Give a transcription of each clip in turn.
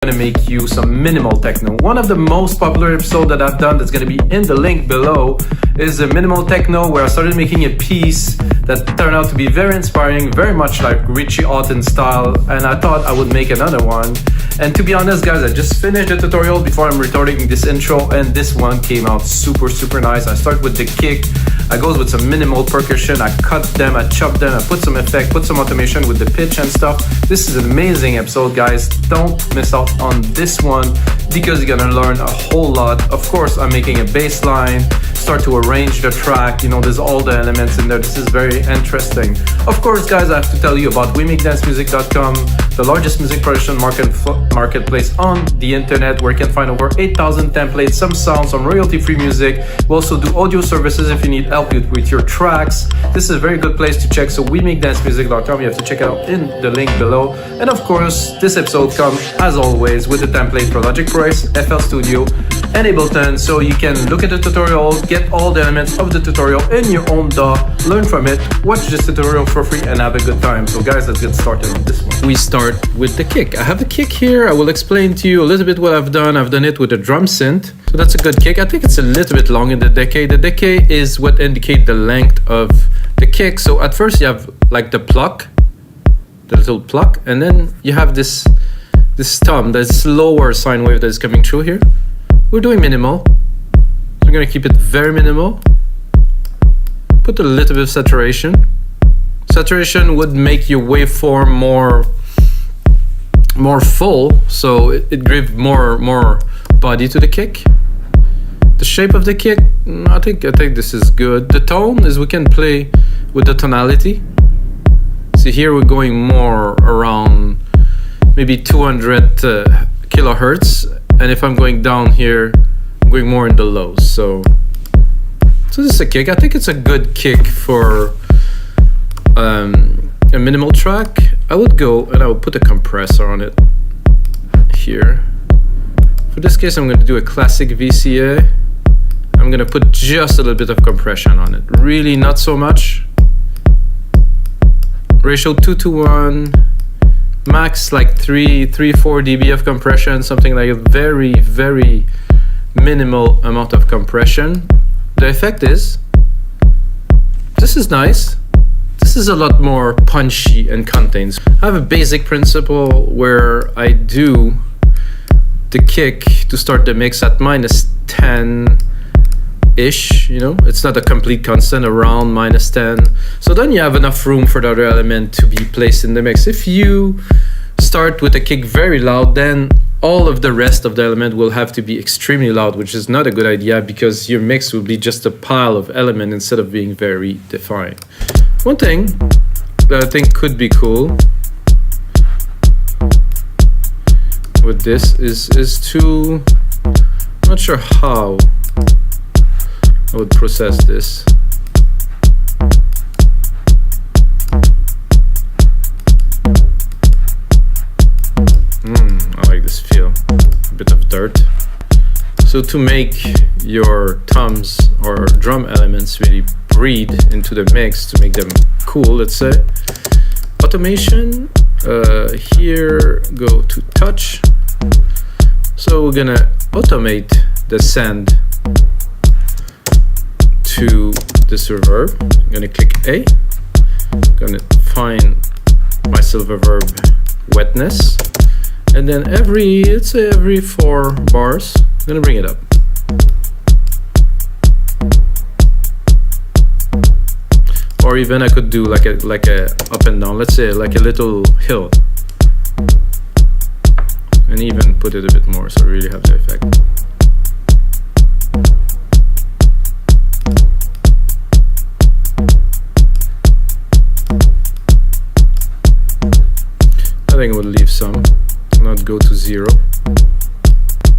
gonna make you some minimal techno. One of the most popular episodes that I've done that's gonna be in the link below is a minimal techno where I started making a piece that turned out to be very inspiring, very much like Richie Houghton style, and I thought I would make another one. And to be honest guys, I just finished the tutorial before I'm recording this intro, and this one came out super nice. I start with the kick, I goes with some minimal percussion, I cut them, I chop them, I put some effect, put some automation with the pitch and stuff. This is an amazing episode guys, don't miss out on this one because you're gonna learn a whole lot. Of course I'm making a bass line, start to arrange the track, you know, there's all the elements in there. This is very interesting. Of course guys, I have to tell you about WeMakeDanceMusic.com, the largest music production marketplace on the internet, where you can find over 8,000 templates, some sounds, some royalty-free music. We also do audio services if you need help with your tracks. This is a very good place to check, so WeMakeDanceMusic.com, you have to check it out in the link below. And of course, this episode comes, as always, with a template for Logic Pro X, FL Studio, and Ableton, so you can look at the tutorial, get all the elements of the tutorial in your own DAW, learn from it, watch this tutorial for free, and have a good time. So guys, let's get started on this one. We start with the kick. I have the kick here. I will explain to you a little bit what I've done. I've done it with a drum synth. So that's a good kick. I think it's a little bit long in the decay. The decay is what indicates the length of the kick. So at first you have like the pluck, the little pluck, and then you have this thumb, this lower sine wave that is coming through here. We're doing minimal. We're gonna keep it very minimal. Put a little bit of saturation. Saturation would make your waveform more full, so it gives more body to the kick. The shape of the kick, I think this is good. The tone is we can play with the tonality. See here we're going more around maybe 200 kilohertz, and if I'm going down here, I'm going more in the lows. So this is a kick. I think it's a good kick for a minimal track. I would go and I would put a compressor on it here. For this case, I'm going to do a classic VCA. I'm going to put just a little bit of compression on it. Really not so much. Ratio 2:1. Max like 3-4 dB of compression, something like a very minimal amount of compression. The effect is, this is nice. This is a lot more punchy and contains. I have a basic principle where I do the kick to start the mix at -10-ish, you know, it's not a complete constant, around -10. So then you have enough room for the other element to be placed in the mix. If you start with a kick very loud, then all of the rest of the element will have to be extremely loud, which is not a good idea because your mix will be just a pile of elements instead of being very defined. One thing that I think could be cool with this is to, I'm not sure how I would process this. I like this feel, a bit of dirt. So to make your toms or drum elements really breathe into the mix, to make them cool, let's say, automation, here go to touch. So we're gonna automate the send to this reverb. I'm gonna click A, gonna find my silver verb wetness, and then let's say every 4 bars, I'm gonna bring it up. Or even I could do like a up and down, let's say like a little hill, and even put it a bit more so really have the effect. I think I would leave some, not go to 0.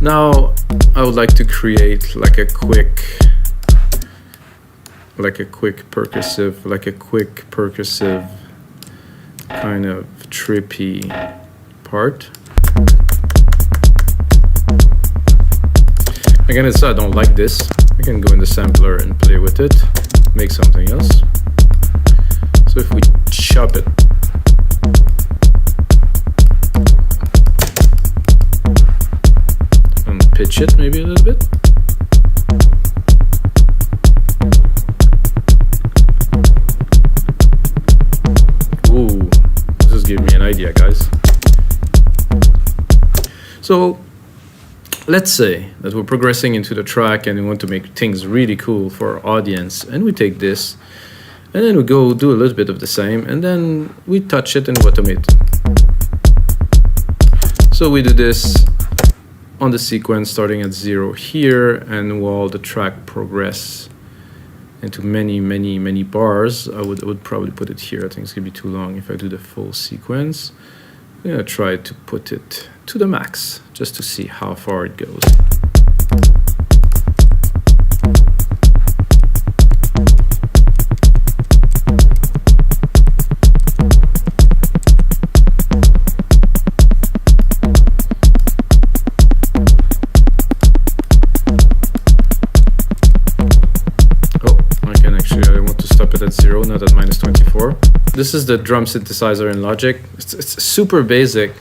Now I would like to create like a quick percussive kind of trippy part. Again, it's I don't like this. I can go in the sampler and play with it, make something else. So if we chop it, pitch it maybe a little bit. Ooh, this gave me an idea, guys. So let's say that we're progressing into the track and we want to make things really cool for our audience, and we take this and then we go do a little bit of the same, and then we touch it and automate. So we do this on the sequence starting at 0 here, and while the track progress into many bars, I would probably put it here. I think it's gonna be too long if I do the full sequence. I'm gonna try to put it to the max just to see how far it goes. At 0, not at -24. This is the drum synthesizer in Logic. It's super basic,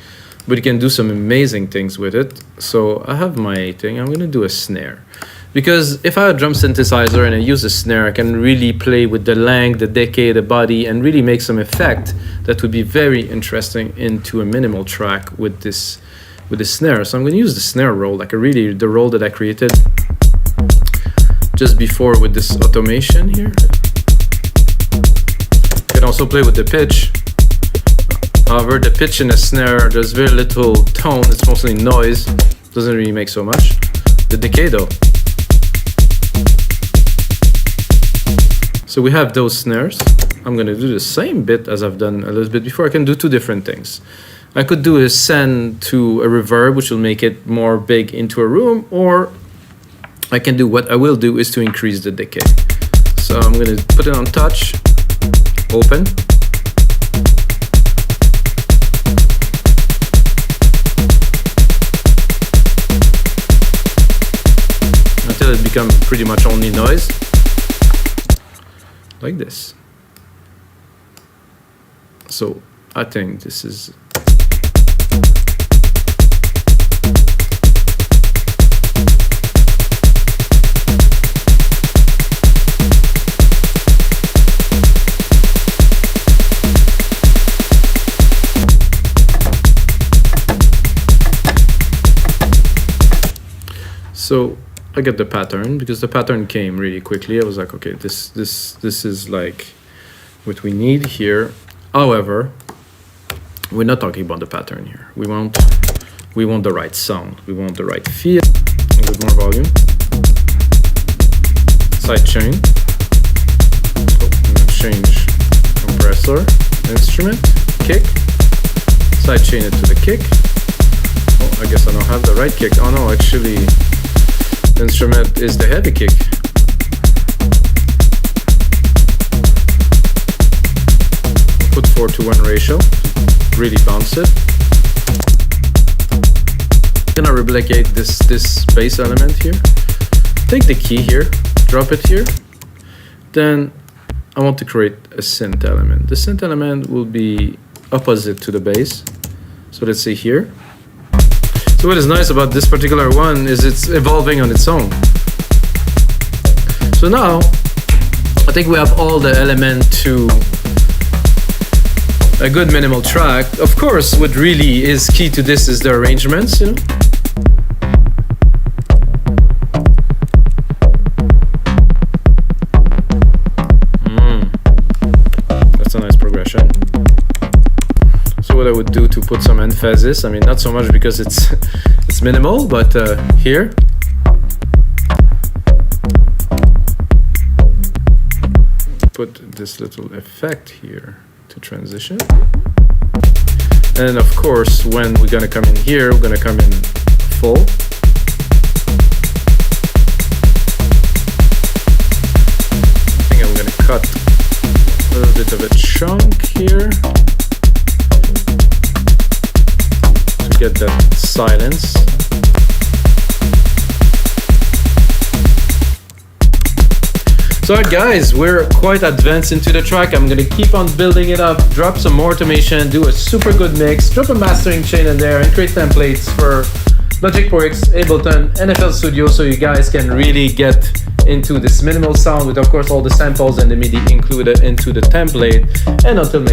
but you can do some amazing things with it. So I have my thing. I'm going to do a snare, because if I have a drum synthesizer and I use a snare, I can really play with the length, the decay, the body, and really make some effect that would be very interesting into a minimal track with this snare. So I'm going to use the snare roll, like the roll that I created just before with this automation here. You can also play with the pitch. However, the pitch in a snare, there's very little tone, it's mostly noise, doesn't really make so much. The decay though. So we have those snares. I'm gonna do the same bit as I've done a little bit before. I can do two different things. I could do a send to a reverb, which will make it more big into a room, or I can do, what I will do is to increase the decay. So I'm gonna put it on touch. Open. Until it becomes pretty much only noise. Like this. So I think this is so I get the pattern, because the pattern came really quickly. I was like, okay, this is like what we need here. However, we're not talking about the pattern here. We want the right sound. We want the right feel. A bit more volume. Side chain. Oh, I'm gonna change compressor. Instrument. Kick. Side chain it to the kick. Oh, I guess I don't have the right kick. Oh no, actually, the instrument is the heavy kick. Put 4:1 ratio. Really bounce it. I'm gonna replicate this bass element here. Take the key here, drop it here. Then I want to create a synth element. The synth element will be opposite to the bass. So let's say here. So what is nice about this particular one is it's evolving on its own. So now I think we have all the element to a good minimal track. Of course, what really is key to this is the arrangements, you know. That's a nice progression. So what I would do to put some emphasis, I mean, not so much because it's minimal, but here. Put this little effect here to transition. And of course, when we're gonna come in here, we're gonna come in full. I think I'm gonna cut a little bit of a chunk here to get that silence. So alright guys, we're quite advanced into the track. I'm gonna keep on building it up, drop some more automation, do a super good mix, drop a mastering chain in there, and create templates for Logic Pro X, Ableton, FL Studio, so you guys can really get into this minimal sound with, of course, all the samples and the MIDI included into the template. And until next